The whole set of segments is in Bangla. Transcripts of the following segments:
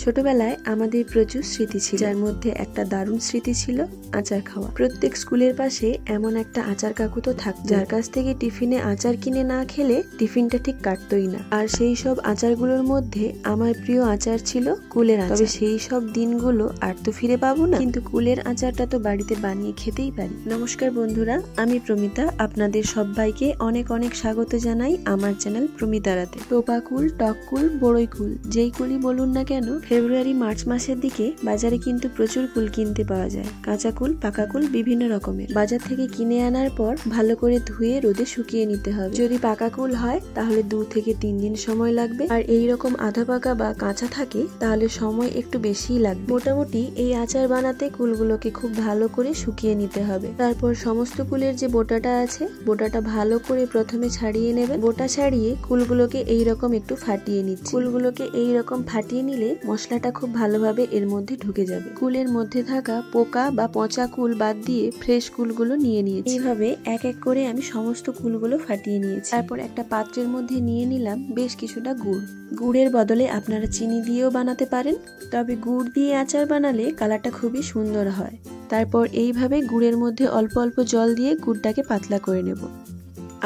ছোটবেলায় আমাদের প্রচুর স্মৃতি ছিল, যার মধ্যে একটা দারুণ স্মৃতি ছিল আচার খাওয়া। প্রত্যেক স্কুলের পাশে এমন একটা আচার কাকু তো থাকতো, যার কাছ থেকে টিফিনে আচার কিনে না খেলে টিফিনটা ঠিক কাটতোই না। আর সেই সব আচারগুলোর মধ্যে আমার প্রিয় আচার ছিল কুলের আচার। তবে সেই সব দিনগুলো আর তো ফিরে পাবো না, কিন্তু কুলের আচারটা তো বাড়িতে বানিয়ে খেতেই পারি। নমস্কার বন্ধুরা, আমি প্রমিতা, আপনাদের সবাইকে অনেক অনেক স্বাগত জানাই আমার চ্যানেল প্রমিতারাতে। টোপা কুল, টক কুল, বড়ই কুল, যেই কুলই বলুন না কেন, ফেব্রুয়ারি মার্চ মাসের দিকে বাজারে কিন্তু প্রচুর কুল কিনতে পাওয়া যায়। কাঁচা কুল, পাকা কুল বিভিন্ন রকমের। বাজার থেকে কিনে আনার পর ভালো করে ধুয়ে রোদে শুকিয়ে নিতে হবে। যদি পাকা কুল হয় তাহলে 2 থেকে 3 দিন সময় লাগবে, আর এই রকম আধা পাকা বা কাঁচা থাকে তাহলে সময় একটু বেশিই লাগবে। মোটামুটি এই আচার বানাতে কুলগুলোকে খুব ভালো করে শুকিয়ে নিতে হবে। তারপর সমস্ত কুলের যে বোটাটা আছে, বোটাটা ভালো করে প্রথমে ছাড়িয়ে নেবেন। বোটা ছাড়িয়ে কুলগুলোকে এইরকম একটু ফাটিয়ে নিচ্ছি। কুলগুলোকে এইরকম ফাটিয়ে নিলে মশলাটা খুব ভালোভাবে এর মধ্যে ঢুকে যাবে। কুলের মধ্যে থাকা পোকা বা পচা কুল বাদ দিয়ে ফ্রেশ কুলগুলো নিয়ে নিয়েছি। এইভাবে এক এক করে আমি সমস্ত কুলগুলো ফাটিয়ে নিয়েছি। তারপর একটা পাত্রের মধ্যে নিয়ে নিলাম বেশ কিছুটা গুড়। গুড়ের বদলে আপনারা চিনি দিয়েও বানাতে পারেন, তবে গুড় দিয়ে আচার বানালে কালারটা খুবই সুন্দর হয়। তারপর এইভাবে গুড়ের মধ্যে অল্প অল্প জল দিয়ে গুড়টাকে পাতলা করে নেব।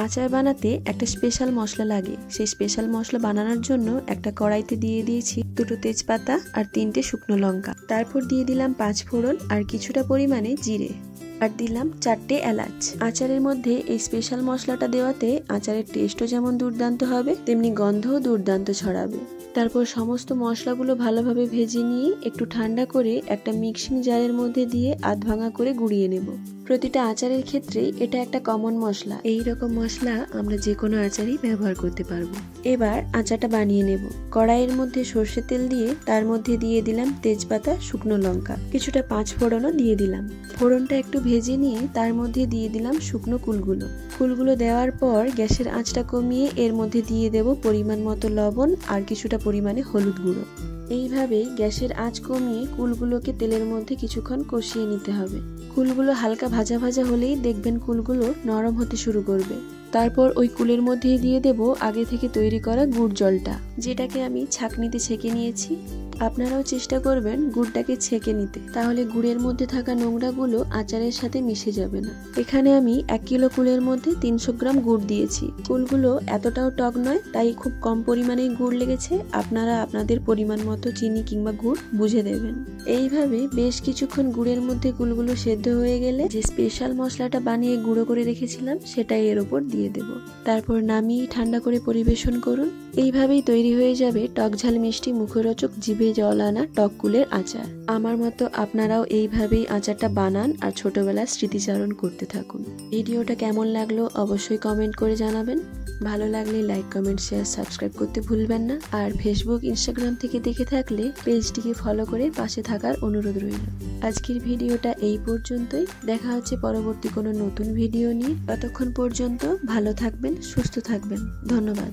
আচার বানাতে একটা স্পেশাল মশলা লাগে। সেই স্পেশাল মশলা বানানোর জন্য একটা কড়াইতে দিয়ে দিয়েছি 2টো তেজপাতা আর 3টে শুকনো লঙ্কা। তারপর দিয়ে দিলাম 5 ফোড়ন আর কিছুটা পরিমাণে জিরে, আর দিলাম 4টে এলাচ। আচারের মধ্যে এই স্পেশাল মশলাটা দেওয়াতে আচারের টেস্টও যেমন দুর্দান্ত হবে, তেমনি গন্ধও দুর্দান্ত ছড়াবে। তারপর সমস্ত মশলাগুলো ভালোভাবে ভেজে নিয়ে একটু ঠান্ডা করে একটা মিক্সিং জারের মধ্যে দিয়ে আধ ভাঙা করে গুঁড়িয়ে নেব। প্রতিটা আচারের ক্ষেত্রেই এটা একটা কমন মশলা। এই রকম মশলা আমরা যে কোনো আচারই ব্যবহার করতে পারবো। এবার আচারটা বানিয়ে নেব। কড়াইয়ের মধ্যে সর্ষের তেল দিয়ে তার মধ্যে দিয়ে দিলাম তেজপাতা, শুকনো লঙ্কা, কিছুটা 5 ফোড়নও দিয়ে দিলাম। ফোড়নটা একটু ভেজে নিয়ে তার মধ্যে দিয়ে দিলাম শুকনো কুলগুলো। কুলগুলো দেওয়ার পর গ্যাসের আঁচটা কমিয়ে এর মধ্যে দিয়ে দেব পরিমাণ মতো লবণ আর কিছুটা পরিমাণে হলুদ গুঁড়ো। এইভাবে গ্যাসের আঁচ কমিয়ে কুলগুলোকে তেলের মধ্যে কিছুক্ষণ কষিয়ে নিতে হবে। কুলগুলো হালকা ভাজা ভাজা হলেই দেখবেন কুলগুলো নরম হতে শুরু করবে। তারপর ওই কুলের মধ্যেই দিয়ে দেব আগে থেকে তৈরি করা গুড় জলটা, যেটাকে আমি ছাঁকনিতে ছেঁকে নিয়েছি। আপনারাও চেষ্টা করবেন গুড়টাকে ছেঁকে নিতে, তাহলে গুড়ের মধ্যে থাকা নোংরাগুলো আচারের সাথে মিশে যাবে না। এখানে আমি 1 কিলো কুলের মধ্যে 300 গ্রাম গুড় দিয়েছি। কুলগুলো এতটাও টক নয়, তাই খুব কম পরিমাণেই গুড় লেগেছে। আপনারা আপনাদের পরিমাণ মতো চিনি কিংবা গুড় বুঝে দেবেন। এইভাবে বেশ কিছুক্ষণ গুড়ের মধ্যে কুলগুলো সেদ্ধ হয়ে গেলে যে স্পেশাল মশলাটা বানিয়ে গুঁড়ো করে রেখেছিলাম সেটা এর ওপর দিয়ে দেব। তারপর নামিয়ে ঠান্ডা করে পরিবেশন করুন। এইভাবেই তৈরি হয়ে যাবে টক ঝাল মিষ্টি মুখরোচক জিভে জল আনা টক কুলের আচার। আমার মতো আপনারাও এইভাবেই আচারটা বানান আর ছোটবেলার স্মৃতিচারণ করতে থাকুন। ভিডিওটা কেমন লাগলো অবশ্যই কমেন্ট করে জানাবেন। ভালো লাগলে লাইক, কমেন্ট, শেয়ার, সাবস্ক্রাইব করতে ভুলবেন না। আর ফেসবুক, ইনস্টাগ্রাম থেকে দেখে থাকলে পেজটিকে ফলো করে পাশে থাকার অনুরোধ রইল। আজকের ভিডিওটা এই পর্যন্তই। দেখা হচ্ছে পরবর্তী কোনো নতুন ভিডিও নিয়ে। ততক্ষণ পর্যন্ত ভালো থাকবেন, সুস্থ থাকবেন। ধন্যবাদ।